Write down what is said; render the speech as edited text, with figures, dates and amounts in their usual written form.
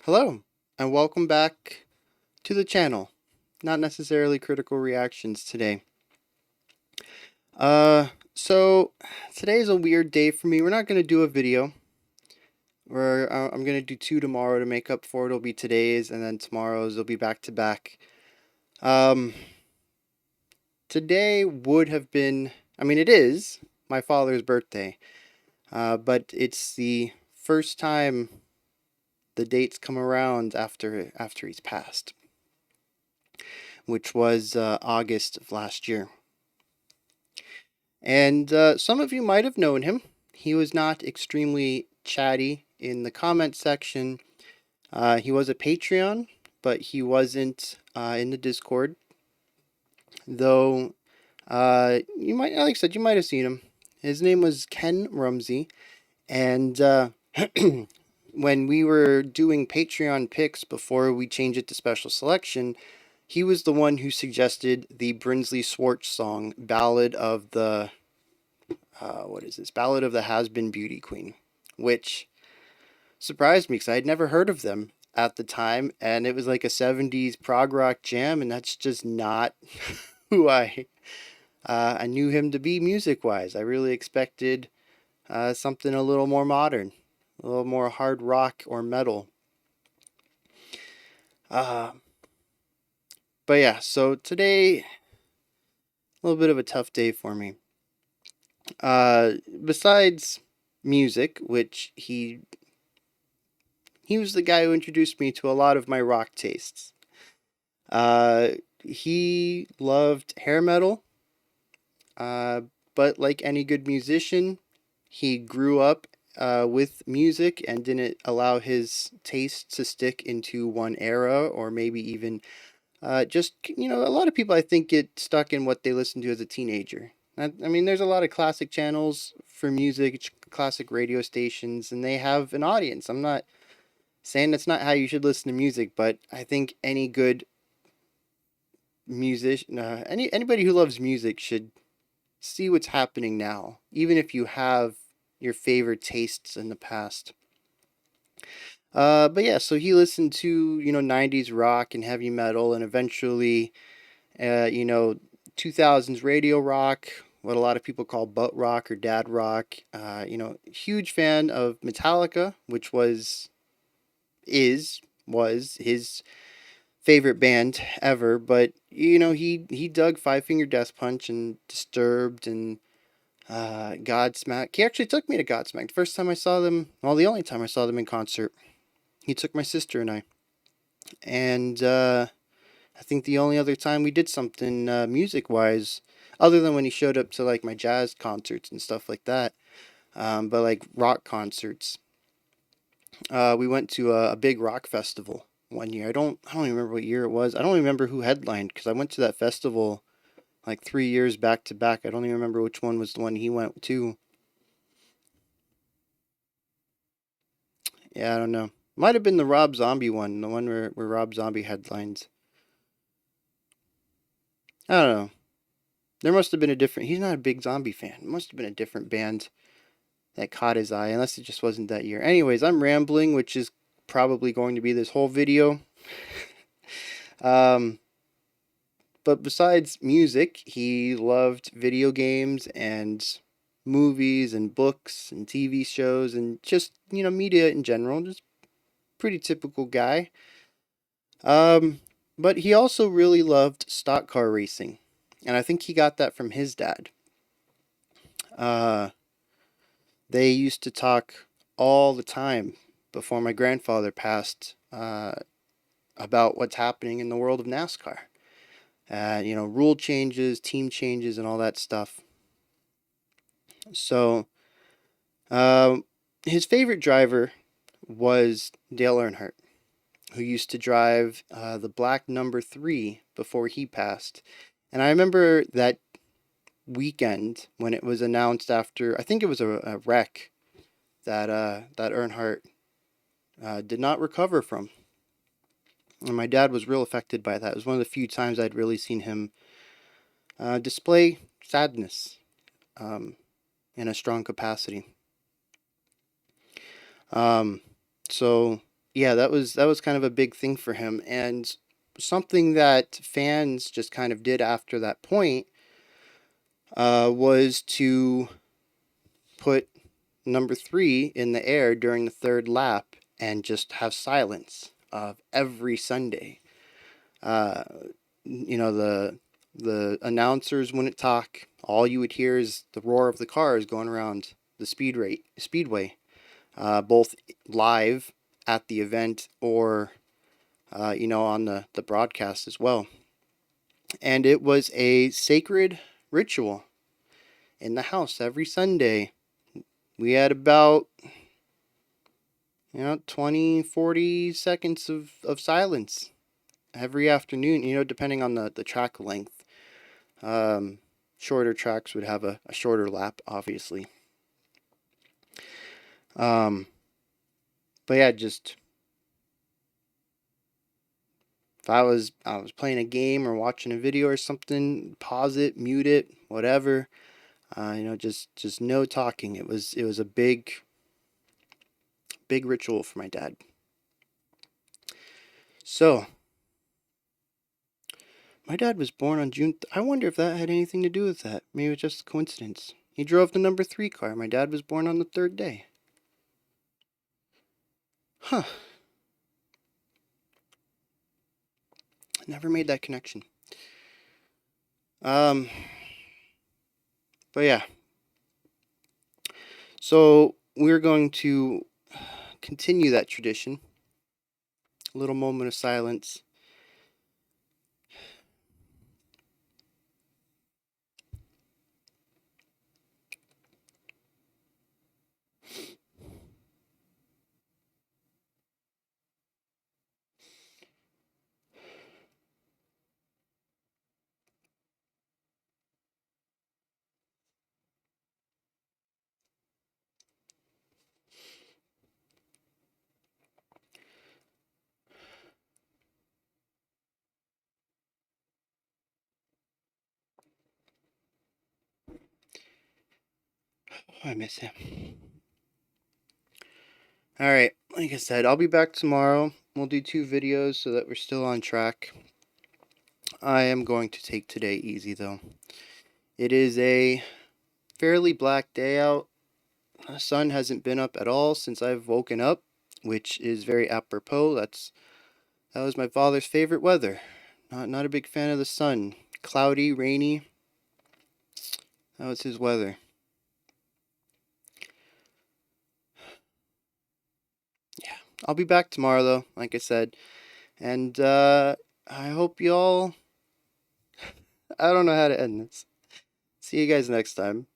Hello, and welcome back to the channel. Not necessarily critical reactions today. So today's a weird day for me. We're not going to do a video. I'm going to do two tomorrow to make up for it. It'll be today's, and then tomorrow's will be back to back. Um, Today would have been, it is my father's birthday. But it's the first time the dates come around after he's passed, which was August of last year. And some of you might have known him. He was not extremely chatty in the comment section. He was a Patreon, but he wasn't in the Discord. Though, like I said, you might have seen him. His name was Ken Rumsey. And when we were doing Patreon picks before we changed it to special selection, he was the one who suggested the Brinsley Schwartz song, Ballad of the Ballad of the Has-Been Beauty Queen, which surprised me because I had never heard of them at the time, and it was like a 70s prog rock jam, and that's just not who I knew him to be music-wise. I really expected something a little more modern, a little more hard rock or metal. Uh, but yeah, so today, a little bit of a tough day for me. Besides music, which he was the guy who introduced me to a lot of my rock tastes. He loved hair metal, uh, but like any good musician, he grew up with music and didn't allow his taste to stick into one era or maybe even a lot of people I think get stuck in what they listen to as a teenager. There's a lot of classic channels for music, classic radio stations, and they have an audience. I'm not saying that's not how you should listen to music, but I think any good musician, anybody who loves music should see what's happening now, even if you have your favorite tastes in the past. But yeah, so he listened to 90s rock and heavy metal, and eventually, 2000s radio rock, what a lot of people call butt rock or dad rock. Huge fan of Metallica, which was his favorite band ever. But he dug Five Finger Death Punch and Disturbed and Godsmack. He actually took me to Godsmack the first time I saw them. Well, the only time I saw them in concert. He took my sister and I, and I think the only other time we did something music wise, other than when he showed up to like my jazz concerts and stuff like that, but like rock concerts, we went to a big rock festival one year. I don't even remember what year it was. I don't remember who headlined because I went to that festival like 3 years back to back. I don't even remember which one was the one he went to. Yeah, I don't know. Might have been the Rob Zombie one, the one where Rob Zombie headlines. I don't know. There must have been a different. He's not a big zombie fan. It must have been a different band that caught his eye, unless it just wasn't that year. Anyways, I'm rambling, which is probably going to be this whole video. Um, but besides music, he loved video games and movies and books and TV shows and just, media in general. Just pretty typical guy. Um, but he also really loved stock car racing. And I think he got that from his dad. Uh, they used to talk all the time before my grandfather passed about what's happening in the world of NASCAR. Rule changes, team changes, and all that stuff. So, um, his favorite driver was Dale Earnhardt, who used to drive the black number 3 before he passed. And I remember that weekend when it was announced after, I think it was a wreck that Earnhardt did not recover from. And my dad was real affected by that. It was one of the few times I'd really seen him display sadness um, in a strong capacity. Um, so yeah, that was kind of a big thing for him, and something that fans just kind of did after that point was to put number three in the air during the third lap and just have silence of every Sunday. Uh, the announcers wouldn't talk. All you would hear is the roar of the cars going around the speedway, both live at the event or on the broadcast as well. And it was a sacred ritual in the house every Sunday. We had about 20, 40 seconds of silence every afternoon, depending on the track length. Um, Shorter tracks would have a shorter lap, obviously. Um, but yeah, just if I was playing a game or watching a video or something, pause it, mute it, whatever. Just no talking. It was a big ritual for my dad. So my dad was born on June. I wonder if that had anything to do with that. Maybe it was just a coincidence. He drove the number three car. My dad was born on the third day. Huh. I never made that connection. Um. But yeah. So we're going to continue that tradition. A little moment of silence. Oh, I miss him. All right. Like I said, I'll be back tomorrow. We'll do 2 videos so that we're still on track. I am going to take today easy though. It is a fairly black day out. The sun hasn't been up at all since I've woken up, which is very apropos. That was my father's favorite weather. Not a big fan of the sun. Cloudy, rainy. That was his weather. Yeah. I'll be back tomorrow though, like I said. And I hope y'all I don't know how to end this. See you guys next time.